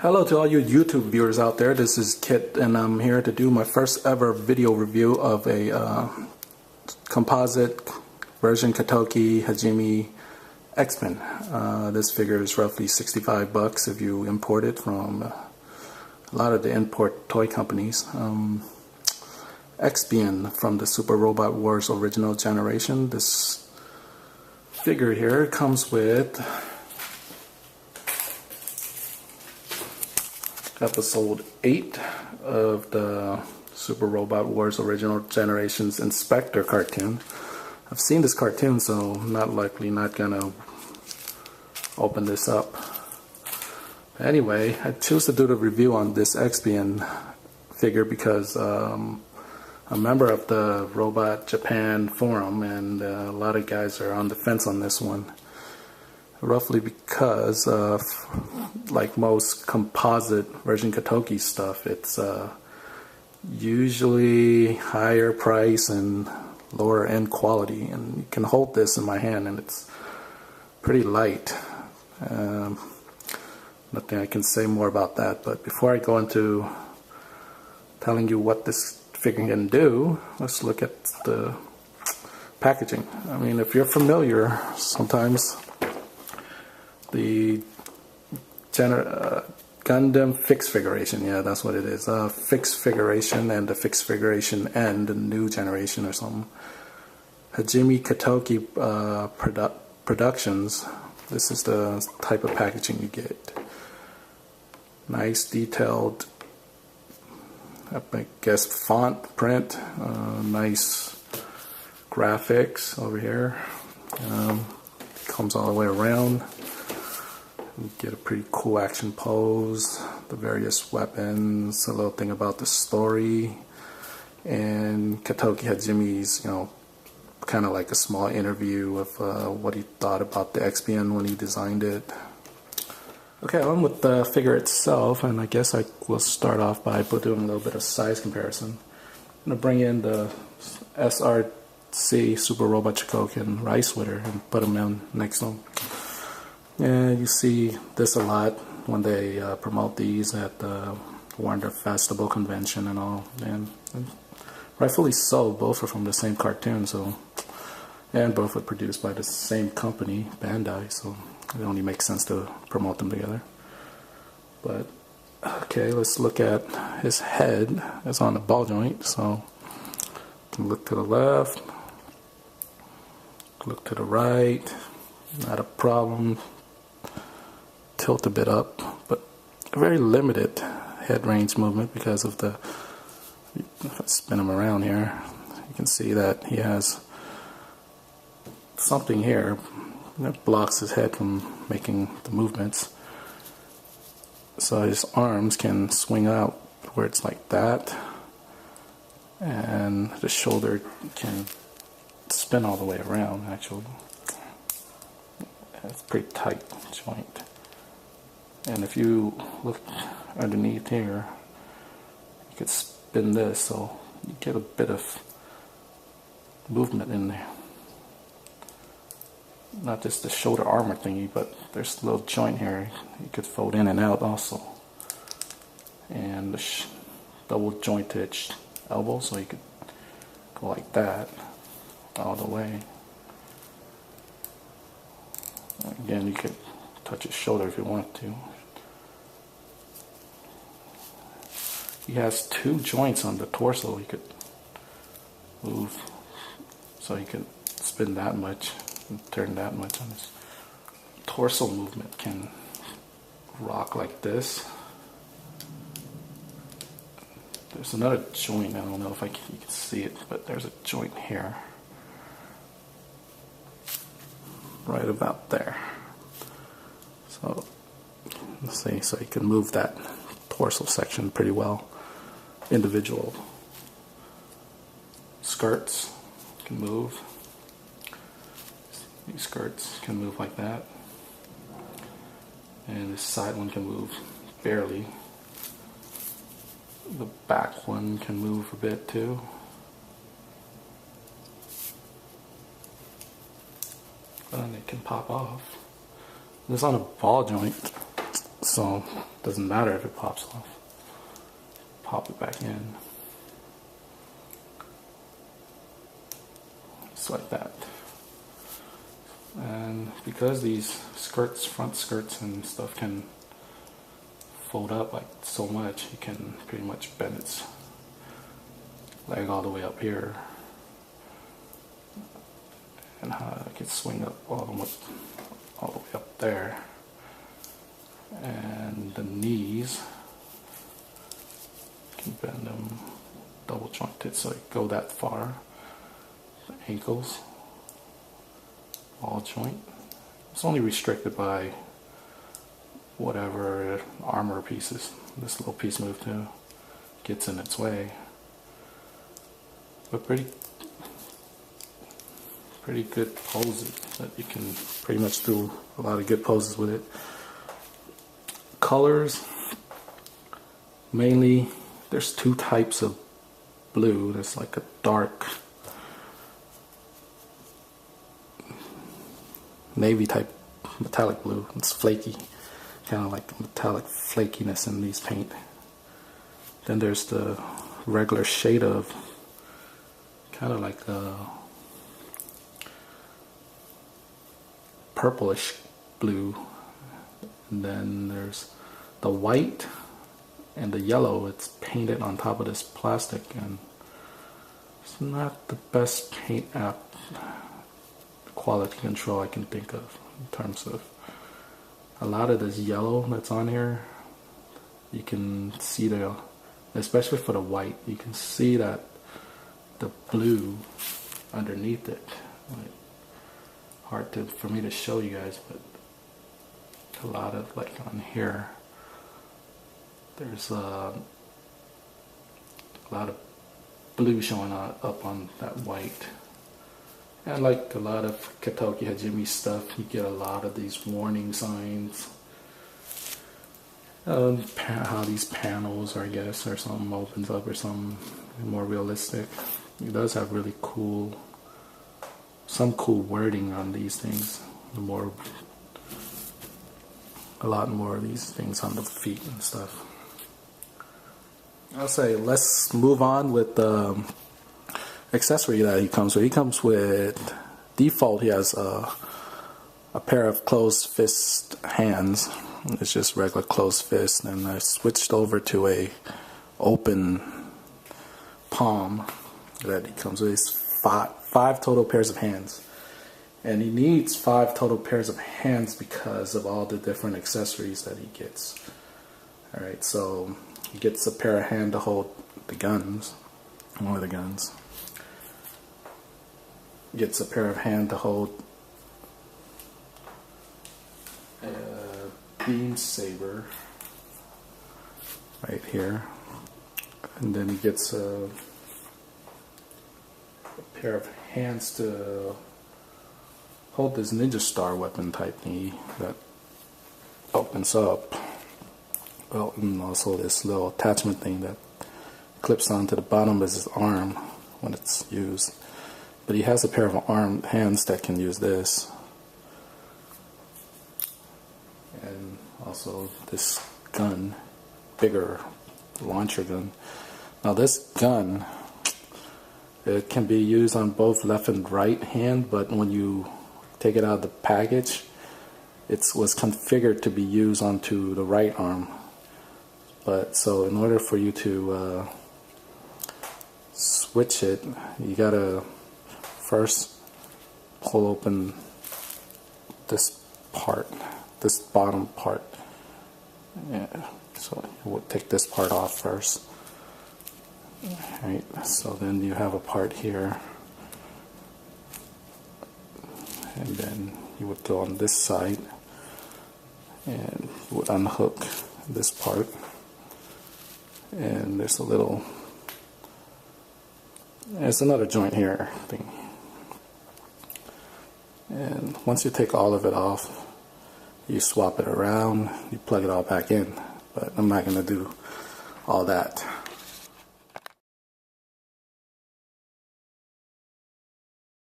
Hello to all you YouTube viewers out there. This is Kit, and I'm here to do my first ever video review of a composite version Katoki Hajime Exbein. This figure is roughly 65 bucks if you import it from a lot of the import toy companies. Exbein from the Super Robot Wars original generation. This figure here comes with episode 8 of the Super Robot Wars original generation's Inspector cartoon. I've seen this cartoon, so I'm not gonna open this up. Anyway, I choose to do the review on this Exbein figure because I'm a member of the Robot Japan forum, and a lot of guys are on the fence on this one. Roughly because like most composite version Katoki stuff, it's usually higher price and lower end quality, and you can hold this in my hand and it's pretty light. Nothing I can say more about that, but before I go into telling you what this figure can do, let's look at the packaging. I mean, if you're familiar, sometimes the Gundam fixed figuration, yeah, that's what it is. Fixed figuration and the fixed figuration and the new generation or something. Hajime Katoki Productions. This is the type of packaging you get. Nice detailed, I guess, font print. Nice graphics over here. Comes all the way around. You get a pretty cool action pose, the various weapons, a little thing about the story, and Katoki Hajime's, kind of like a small interview of what he thought about the Exbein when he designed it. Okay, on with the figure itself, and I guess I will start off by doing a little bit of size comparison. I'm going to bring in the SRW Super Robot Chokokin Rice Witter and put them in next to them. Yeah, you see this a lot when they promote these at the Wonder Festival convention and all, and rightfully so. Both are from the same cartoon, and both are produced by the same company, Bandai, so it only makes sense to promote them together. But okay, let's look at his head. It's on the ball joint, so look to the left, look to the right, not a problem. Tilt a bit up, but very limited head range movement because of the, if I spin him around here, you can see that he has something here that blocks his head from making the movements. So his arms can swing out where it's like that, and the shoulder can spin all the way around. Actually, it's a pretty tight joint. And if you look underneath here, you could spin this, so you get a bit of movement in there. Not just the shoulder armor thingy, but there's a little joint here you could fold in and out also. And the double jointed elbow, so you could go like that all the way. Again, you could touch his shoulder if you want to. He has two joints on the torso he could move, so he can spin that much and turn that much on his torso movement. Can rock like this. There's another joint, I don't know if you can see it, but there's a joint here. Right about there. So let's see, so you can move that torso section pretty well. Individual skirts can move. These skirts can move like that, and this side one can move barely. The back one can move a bit too. And it can pop off. This on a ball joint. so it doesn't matter if it pops off. Pop it back in. Just like that. And because these skirts, front skirts and stuff can fold up like so much, you can pretty much bend its leg all the way up here, and I can swing up all the way up there, and the knees you can bend them double jointed so you go that far. The ankles all joint. It's only restricted by whatever armor pieces this little piece moved to gets in its way. But pretty good poses that you can pretty much do a lot of good poses with it. Colors, mainly there's two types of blue. There's like a dark navy type metallic blue. It's flaky, kind of like metallic flakiness in these paint. Then there's the regular shade of kind of like a purplish blue. And then there's the white and the yellow. It's painted on top of this plastic, and it's not the best paint app quality control I can think of in terms of a lot of this yellow that's on here. You can see the, especially for the white, you can see that the blue underneath it. Like, hard for me to show you guys, but a lot of, like on here, there's a lot of blue showing up on that white. And like a lot of Katoki Hajime stuff, you get a lot of these warning signs. How these panels, I guess, or something opens up or something more realistic. It does have really cool, some cool wording on these things. A lot more of these things on the feet and stuff. I'll say let's move on with the accessory that he comes with. He comes with, default, he has a pair of closed fist hands. It's just regular closed fist, and I switched over to a open palm that he comes with. It's five total pairs of hands, and he needs 5 total pairs of hands because of all the different accessories that he gets. Alright, so he gets a pair of hands to hold the guns, one of the guns. Gets a pair of hands to hold a beam saber right here, and then he gets a pair of hands to hold this ninja star weapon type thingy that opens up. Well, and also this little attachment thing that clips onto the bottom of his arm when it's used. But he has a pair of hands that can use this. And also this gun, bigger launcher gun. Now this gun, it can be used on both left and right hand, but when you take it out of the package, it was configured to be used onto the right arm. But so in order for you to switch it, you gotta first pull open this part, this bottom part. Yeah, so we'll take this part off first. Right, so then you have a part here, and then you would go on this side and you would unhook this part, and there's another joint here thing. And once you take all of it off, you swap it around, you plug it all back in. But I'm not going to do all that.